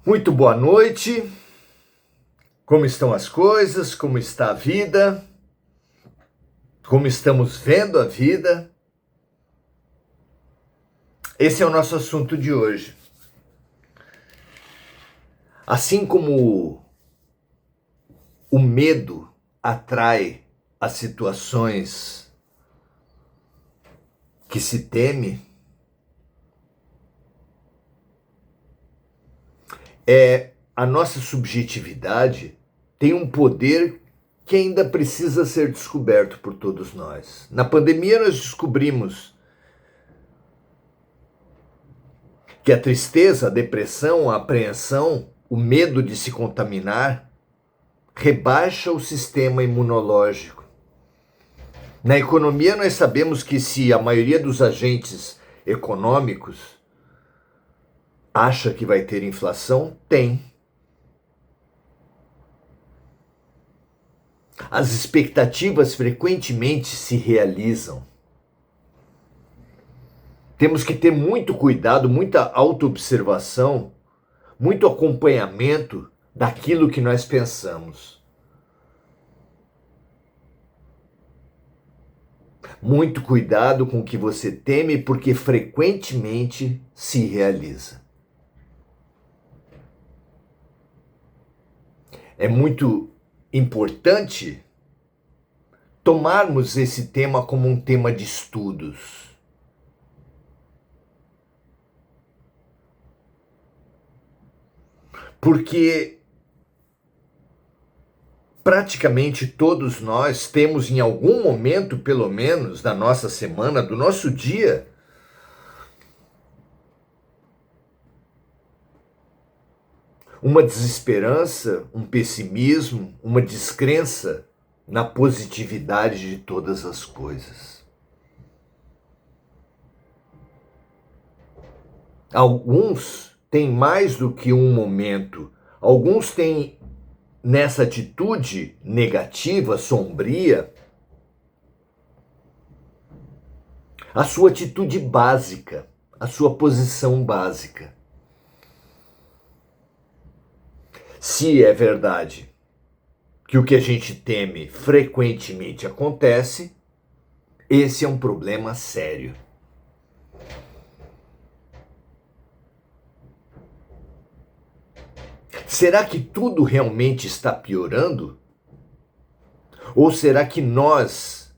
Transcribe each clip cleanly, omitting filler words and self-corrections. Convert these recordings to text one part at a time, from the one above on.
Muito boa noite. Como estão as coisas? Como está a vida? Como estamos vendo a vida? Esse é o nosso assunto de hoje. Assim como o medo atrai as situações que se teme, a nossa subjetividade tem um poder que ainda precisa ser descoberto por todos nós. Na pandemia nós descobrimos que a tristeza, a depressão, a apreensão, o medo de se contaminar rebaixa o sistema imunológico. Na economia nós sabemos que se a maioria dos agentes econômicos acha que vai ter inflação, tem. As expectativas frequentemente se realizam. Temos que ter muito cuidado, muita autoobservação, muito acompanhamento daquilo que nós pensamos. Muito cuidado com o que você teme, porque frequentemente se realiza. É muito importante tomarmos esse tema como um tema de estudos. Porque praticamente todos nós temos em algum momento, pelo menos, da nossa semana, do nosso dia, uma desesperança, um pessimismo, uma descrença na positividade de todas as coisas. Alguns têm mais do que um momento, alguns têm nessa atitude negativa, sombria, a sua atitude básica, a sua posição básica. Se é verdade que o que a gente teme frequentemente acontece, esse é um problema sério. Será que tudo realmente está piorando? Ou será que nós,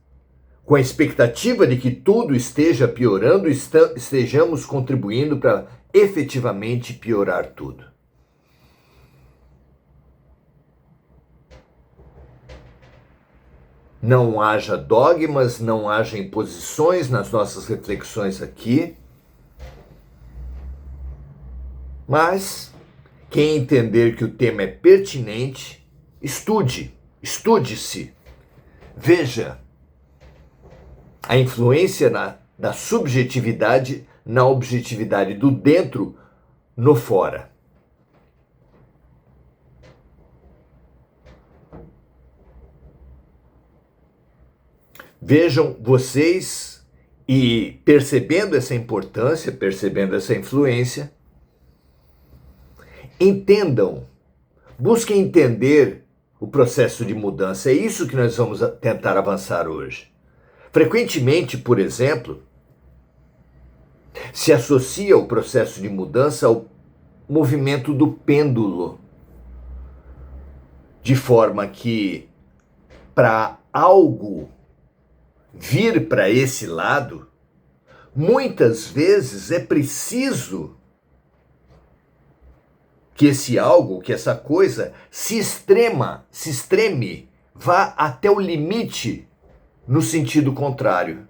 com a expectativa de que tudo esteja piorando, estejamos contribuindo para efetivamente piorar tudo? Não haja dogmas, não haja imposições nas nossas reflexões aqui, mas quem entender que o tema é pertinente, estude-se, veja a influência da subjetividade na objetividade, do dentro no fora. Vejam vocês e percebendo essa importância, percebendo essa influência, entendam, busquem entender o processo de mudança. É isso que nós vamos tentar avançar hoje. Frequentemente, por exemplo, se associa o processo de mudança ao movimento do pêndulo, de forma que para algo vir para esse lado, muitas vezes é preciso que esse algo, que essa coisa se extreme, vá até o limite no sentido contrário.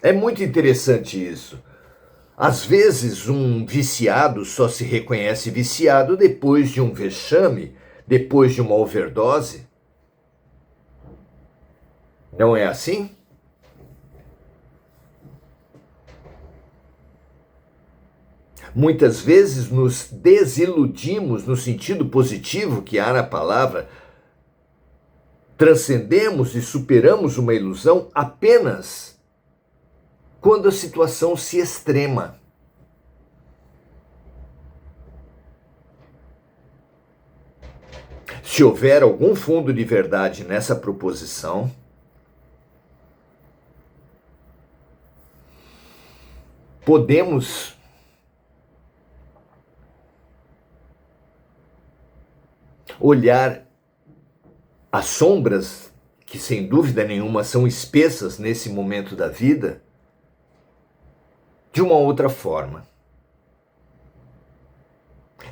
É muito interessante isso. Às vezes um viciado só se reconhece viciado depois de um vexame, depois de uma overdose. Não é assim? Muitas vezes nos desiludimos no sentido positivo que há na palavra, transcendemos e superamos uma ilusão apenas quando a situação se extrema. se houver algum fundo de verdade nessa proposição, podemos olhar as sombras, que sem dúvida nenhuma são espessas nesse momento da vida, de uma outra forma.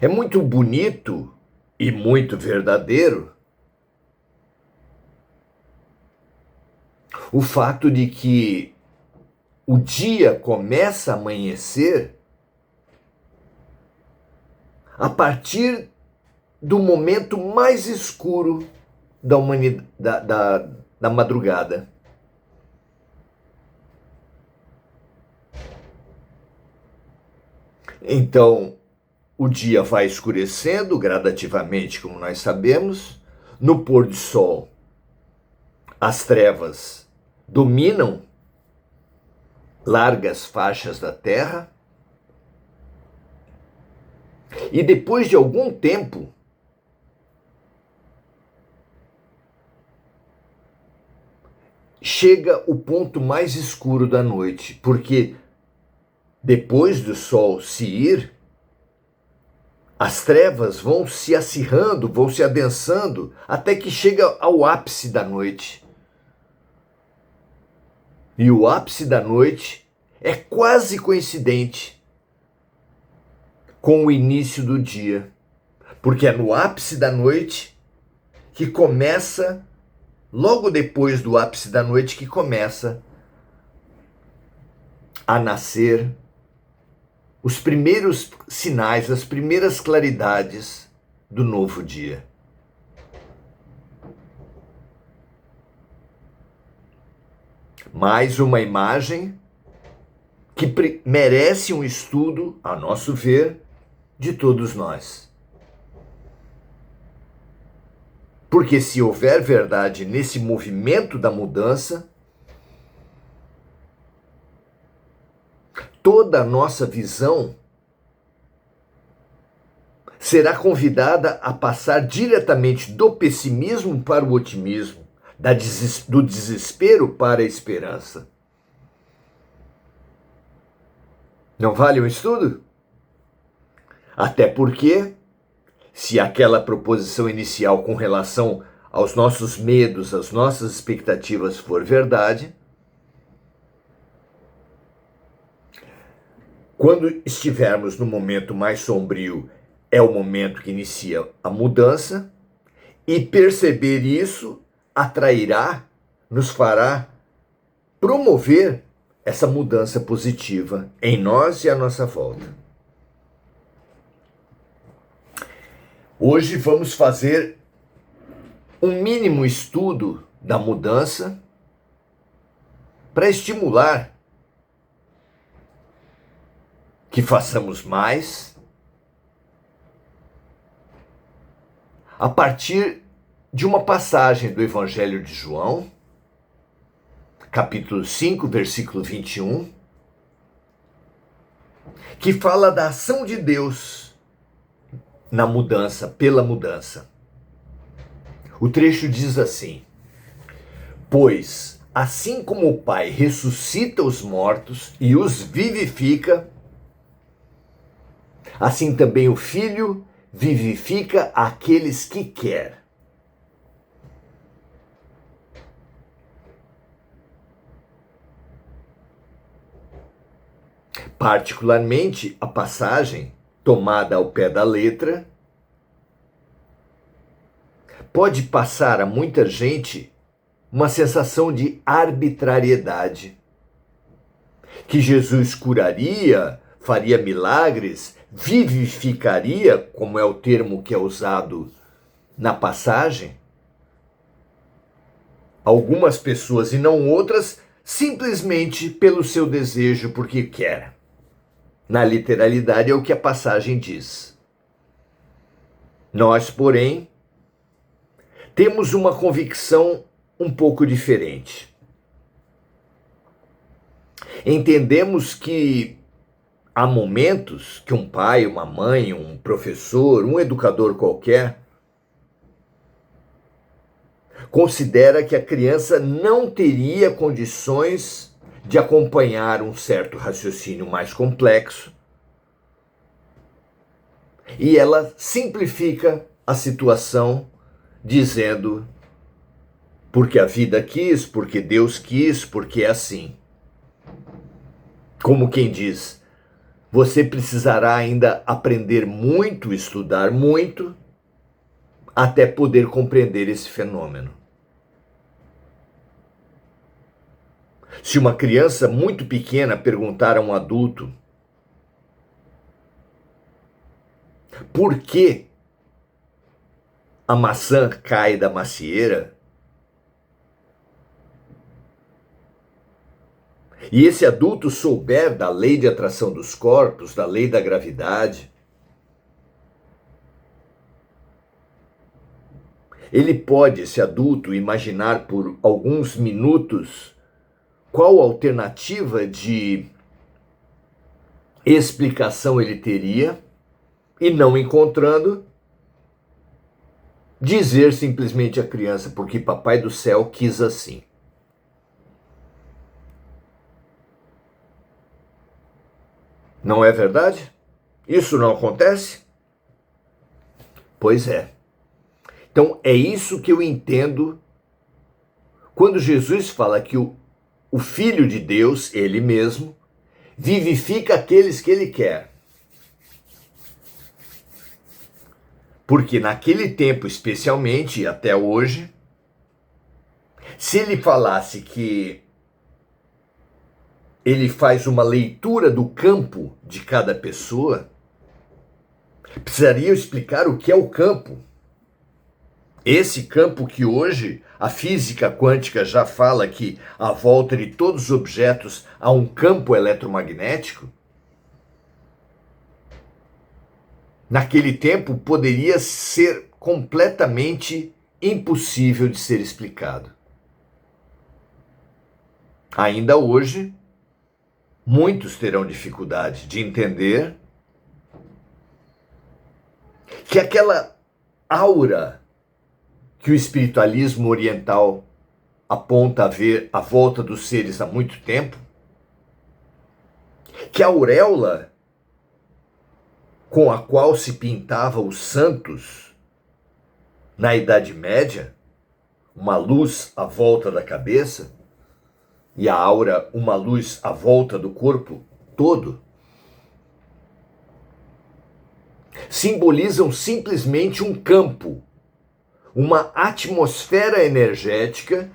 É muito bonito e muito verdadeiro o fato de que o dia começa a amanhecer a partir do momento mais escuro da humanidade, da madrugada. Então, o dia vai escurecendo gradativamente, como nós sabemos. No pôr do sol, as trevas dominam largas faixas da terra. E depois de algum tempo, chega o ponto mais escuro da noite, porque depois do sol se ir, as trevas vão se acirrando, vão se adensando, até que chega ao ápice da noite. E o ápice da noite é quase coincidente com o início do dia, porque é no ápice da noite que começa, logo depois do ápice da noite, que começa a nascer os primeiros sinais, as primeiras claridades do novo dia. Mais uma imagem que merece um estudo, a nosso ver, de todos nós. Porque se houver verdade nesse movimento da mudança, toda a nossa visão será convidada a passar diretamente do pessimismo para o otimismo, do desespero para a esperança. Não vale um estudo? Até porque, se aquela proposição inicial com relação aos nossos medos, às nossas expectativas for verdade, quando estivermos no momento mais sombrio, é o momento que inicia a mudança, e perceber isso atrairá, nos fará promover essa mudança positiva em nós e à nossa volta. Hoje vamos fazer um mínimo estudo da mudança para estimular que façamos mais a partir de uma passagem do Evangelho de João, capítulo 5, versículo 21, que fala da ação de Deus na mudança, pela mudança. O trecho diz assim: pois, assim como o Pai ressuscita os mortos e os vivifica, assim também o Filho vivifica aqueles que quer. Particularmente, a passagem, tomada ao pé da letra, pode passar a muita gente uma sensação de arbitrariedade, que Jesus curaria, faria milagres, vivificaria, como é o termo que é usado na passagem, algumas pessoas e não outras, simplesmente pelo seu desejo, porque quer. Na literalidade é o que a passagem diz. Nós, porém, temos uma convicção um pouco diferente. Entendemos que há momentos que um pai, uma mãe, um professor, um educador qualquer considera que a criança não teria condições de acompanhar um certo raciocínio mais complexo, e ela simplifica a situação dizendo porque a vida quis, porque Deus quis, porque é assim. Como quem diz, você precisará ainda aprender muito, estudar muito, até poder compreender esse fenômeno. Se uma criança muito pequena perguntar a um adulto por que a maçã cai da macieira, e esse adulto souber da lei de atração dos corpos, da lei da gravidade, ele pode, esse adulto, imaginar por alguns minutos qual alternativa de explicação ele teria, e não encontrando, dizer simplesmente à criança, porque Papai do Céu quis assim. Não é verdade? Isso não acontece? Pois é. Então é isso que eu entendo quando Jesus fala que o Filho de Deus, ele mesmo, vivifica aqueles que ele quer. Porque naquele tempo, especialmente, e até hoje, se ele falasse que ele faz uma leitura do campo de cada pessoa, precisaria explicar o que é o campo. Esse campo que hoje a física quântica já fala que à volta de todos os objetos há um campo eletromagnético. Naquele tempo poderia ser completamente impossível de ser explicado. Ainda hoje, muitos terão dificuldade de entender que aquela aura que o espiritualismo oriental aponta a ver à volta dos seres há muito tempo, que a auréola com a qual se pintava os santos na Idade Média, uma luz à volta da cabeça, e a aura, uma luz à volta do corpo todo, simbolizam simplesmente um campo, uma atmosfera energética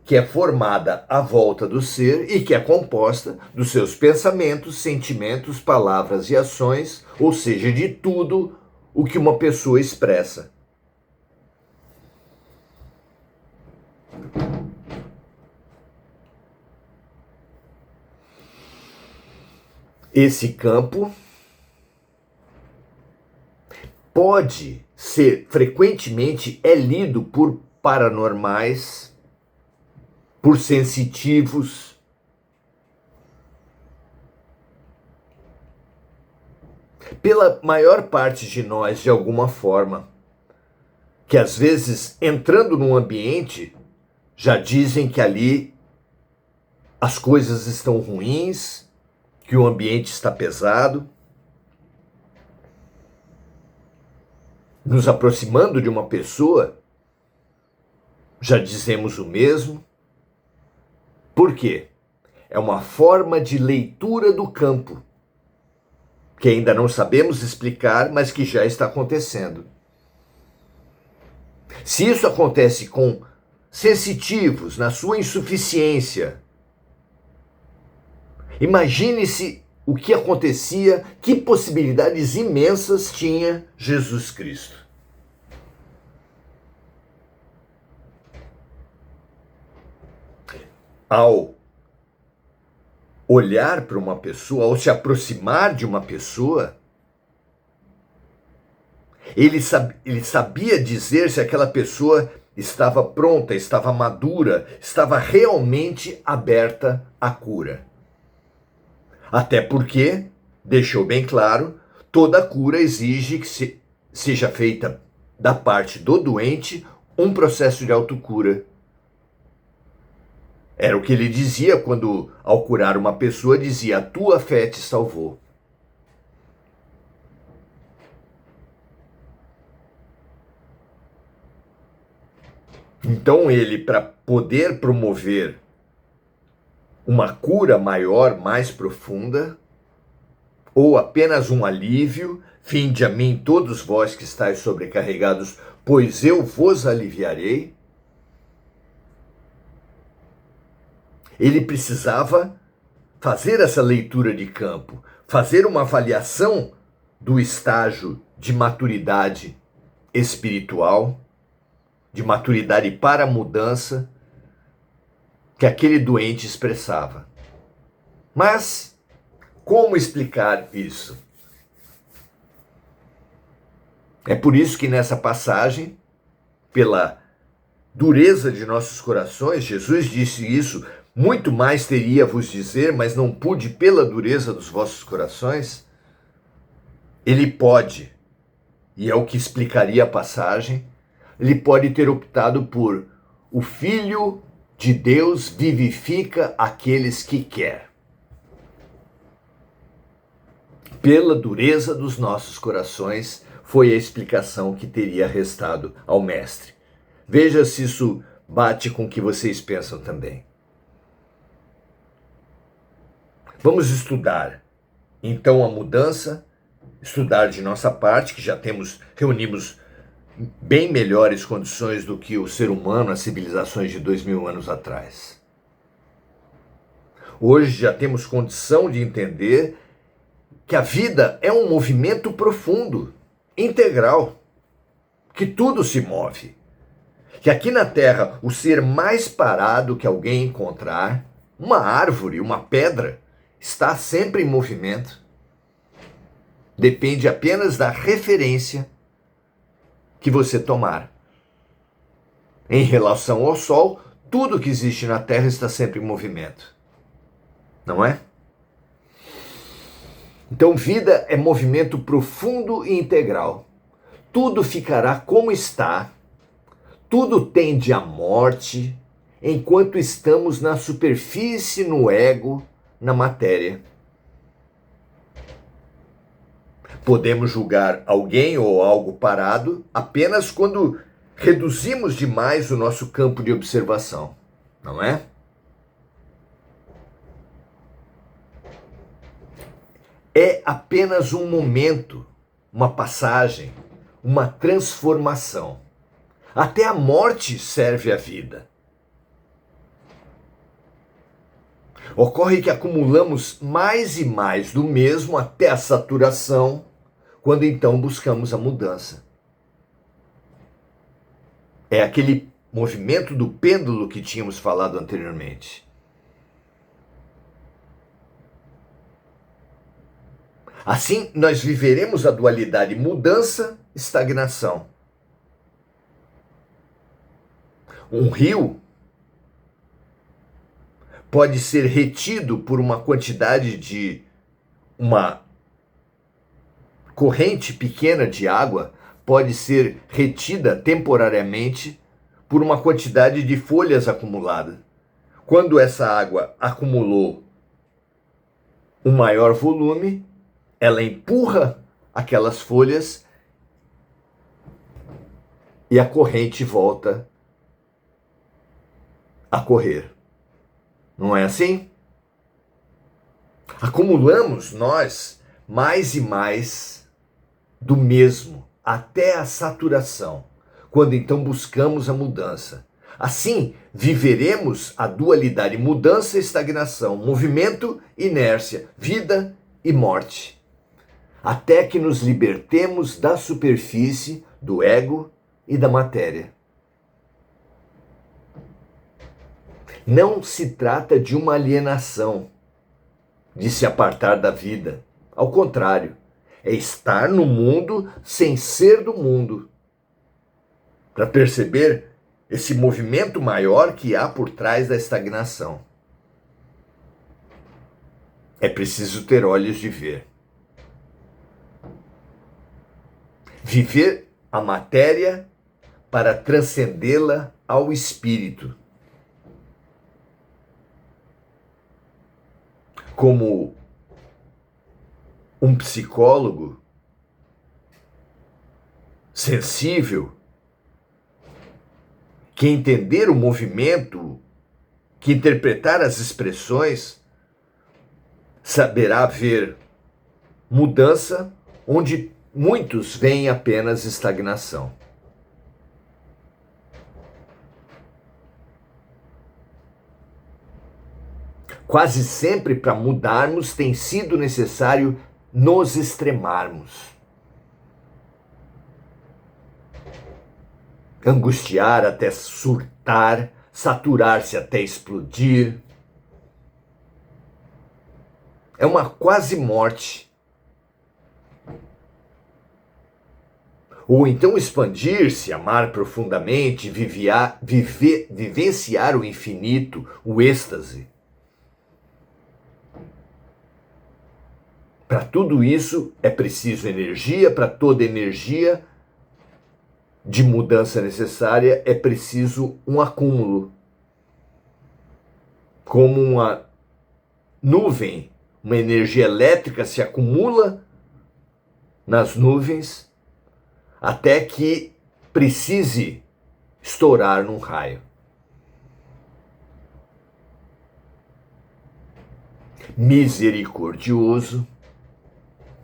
que é formada à volta do ser e que é composta dos seus pensamentos, sentimentos, palavras e ações, ou seja, de tudo o que uma pessoa expressa. Esse campo pode ser, frequentemente, é lido por paranormais, por sensitivos, pela maior parte de nós, de alguma forma, que às vezes, entrando num ambiente, já dizem que ali as coisas estão ruins, que o ambiente está pesado. Nos aproximando de uma pessoa, já dizemos o mesmo. Por quê? É uma forma de leitura do campo, que ainda não sabemos explicar, mas que já está acontecendo. Se isso acontece com sensitivos, na sua insuficiência, imagine-se o que acontecia, que possibilidades imensas tinha Jesus Cristo. Ao olhar para uma pessoa, ao se aproximar de uma pessoa, ele sabia dizer se aquela pessoa estava pronta, estava madura, estava realmente aberta à cura. Até porque, deixou bem claro, toda cura exige que seja feita da parte do doente um processo de autocura. Era o que ele dizia quando, ao curar uma pessoa, dizia: a tua fé te salvou. Então ele, para poder promover uma cura maior, mais profunda, ou apenas um alívio, vinde a mim todos vós que estáis sobrecarregados, pois eu vos aliviarei. Ele precisava fazer essa leitura de campo, fazer uma avaliação do estágio de maturidade espiritual, de maturidade para a mudança que aquele doente expressava. Mas como explicar isso? É por isso que nessa passagem, pela dureza de nossos corações, Jesus disse isso: muito mais teria a vos dizer, mas não pude pela dureza dos vossos corações. Ele pode, e é o que explicaria a passagem, ele pode ter optado por: o Filho de Deus vivifica aqueles que quer. Pela dureza dos nossos corações, foi a explicação que teria restado ao mestre. Veja se isso bate com o que vocês pensam também. Vamos estudar, então, a mudança, estudar de nossa parte, que já reunimos bem melhores condições do que o ser humano, as civilizações de 2000 anos atrás. Hoje já temos condição de entender que a vida é um movimento profundo, integral, que tudo se move. Que aqui na Terra, o ser mais parado que alguém encontrar, uma árvore, uma pedra, está sempre em movimento. Depende apenas da referência que você tomar. Em relação ao Sol, tudo que existe na Terra está sempre em movimento. Não é? Então, vida é movimento profundo e integral. Tudo ficará como está, tudo tende à morte, enquanto estamos na superfície, no ego, na matéria. Podemos julgar alguém ou algo parado apenas quando reduzimos demais o nosso campo de observação, não é? É apenas um momento, uma passagem, uma transformação. Até a morte serve à vida. Ocorre que acumulamos mais e mais do mesmo até a saturação, quando então buscamos a mudança. É aquele movimento do pêndulo que tínhamos falado anteriormente. Assim, nós viveremos a dualidade mudança-estagnação. Um rio pode ser retido por uma quantidade de uma corrente pequena de água, pode ser retida temporariamente por uma quantidade de folhas acumulada. Quando essa água acumulou um maior volume, ela empurra aquelas folhas e a corrente volta a correr. Não é assim? Acumulamos nós mais e mais do mesmo até a saturação, quando então buscamos a mudança. Assim, viveremos a dualidade mudança e estagnação, movimento, inércia, vida e morte, até que nos libertemos da superfície, do ego e da matéria. Não se trata de uma alienação, de se apartar da vida. Ao contrário, é estar no mundo sem ser do mundo. Para perceber esse movimento maior que há por trás da estagnação. É preciso ter olhos de ver. Viver a matéria para transcendê-la ao espírito. Como um psicólogo sensível, que entender o movimento, que interpretar as expressões, saberá ver mudança onde muitos veem apenas estagnação. Quase sempre, para mudarmos, tem sido necessário nos extremarmos. Angustiar até surtar, saturar-se até explodir. É uma quase morte. Ou então expandir-se, amar profundamente, vivenciar o infinito, o êxtase. Para tudo isso é preciso energia, para toda energia de mudança necessária é preciso um acúmulo. Como uma nuvem, uma energia elétrica se acumula nas nuvens até que precise estourar num raio. Misericordioso,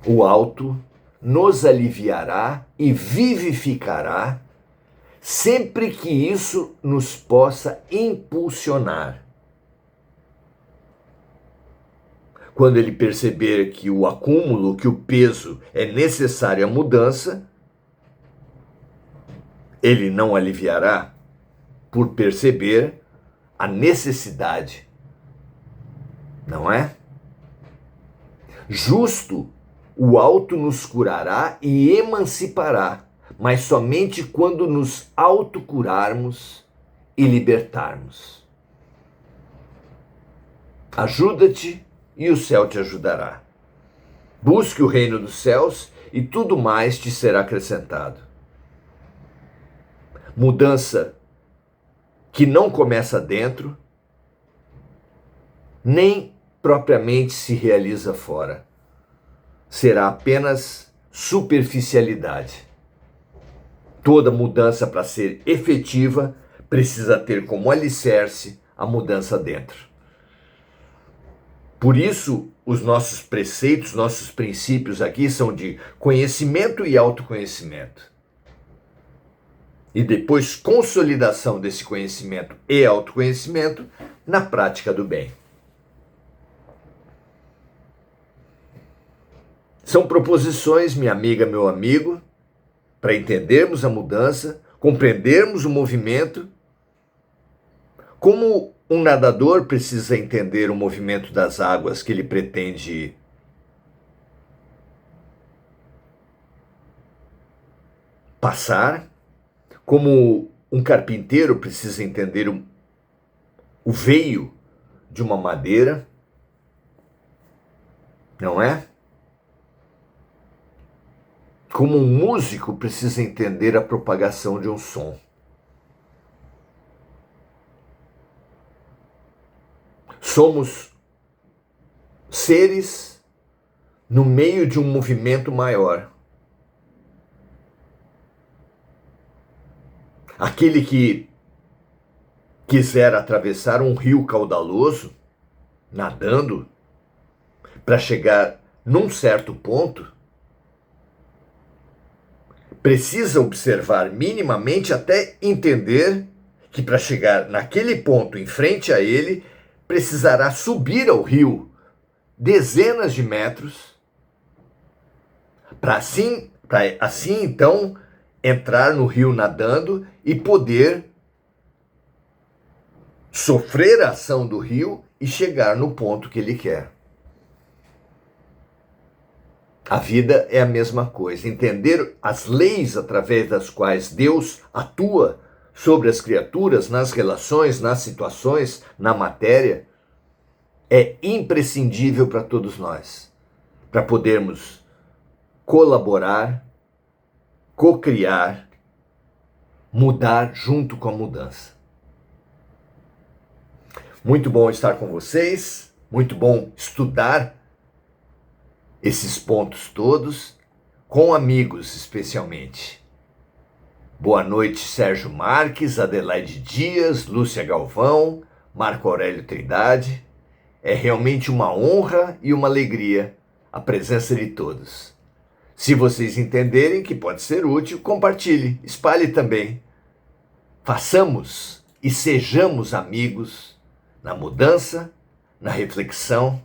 o alto nos aliviará e vivificará sempre que isso nos possa impulsionar. Quando ele perceber que o acúmulo, que o peso é necessário à mudança, ele não aliviará por perceber a necessidade, não é? Justo, o alto nos curará e emancipará, mas somente quando nos autocurarmos e libertarmos. Ajuda-te e o céu te ajudará. Busque o reino dos céus e tudo mais te será acrescentado. Mudança que não começa dentro, nem propriamente se realiza fora. Será apenas superficialidade. Toda mudança, para ser efetiva, precisa ter como alicerce a mudança dentro. Por isso, os nossos preceitos, nossos princípios aqui são de conhecimento e autoconhecimento. E depois consolidação desse conhecimento e autoconhecimento na prática do bem. São proposições, minha amiga, meu amigo, para entendermos a mudança, compreendermos o movimento. Como um nadador precisa entender o movimento das águas que ele pretende passar, como um carpinteiro precisa entender o veio de uma madeira, não é? Como um músico precisa entender a propagação de um som. Somos seres no meio de um movimento maior. Aquele que quiser atravessar um rio caudaloso, nadando, para chegar num certo ponto, precisa observar minimamente até entender que para chegar naquele ponto em frente a ele, precisará subir ao rio dezenas de metros para assim então entrar no rio nadando e poder sofrer a ação do rio e chegar no ponto que ele quer. A vida é a mesma coisa. Entender as leis através das quais Deus atua sobre as criaturas, nas relações, nas situações, na matéria, é imprescindível para todos nós, para podermos colaborar, co-criar mudar junto com a mudança. Muito bom estar com vocês, muito bom estudar esses pontos todos, com amigos especialmente. Boa noite, Sérgio Marques, Adelaide Dias, Lúcia Galvão, Marco Aurélio Trindade. É realmente uma honra e uma alegria a presença de todos. Se vocês entenderem que pode ser útil, compartilhe, espalhe também. Façamos e sejamos amigos na mudança, na reflexão,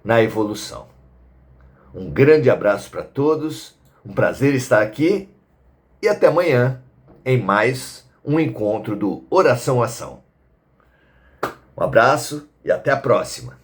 na evolução. Um grande abraço para todos, um prazer estar aqui e até amanhã em mais um encontro do Oração Ação. Um abraço e até a próxima.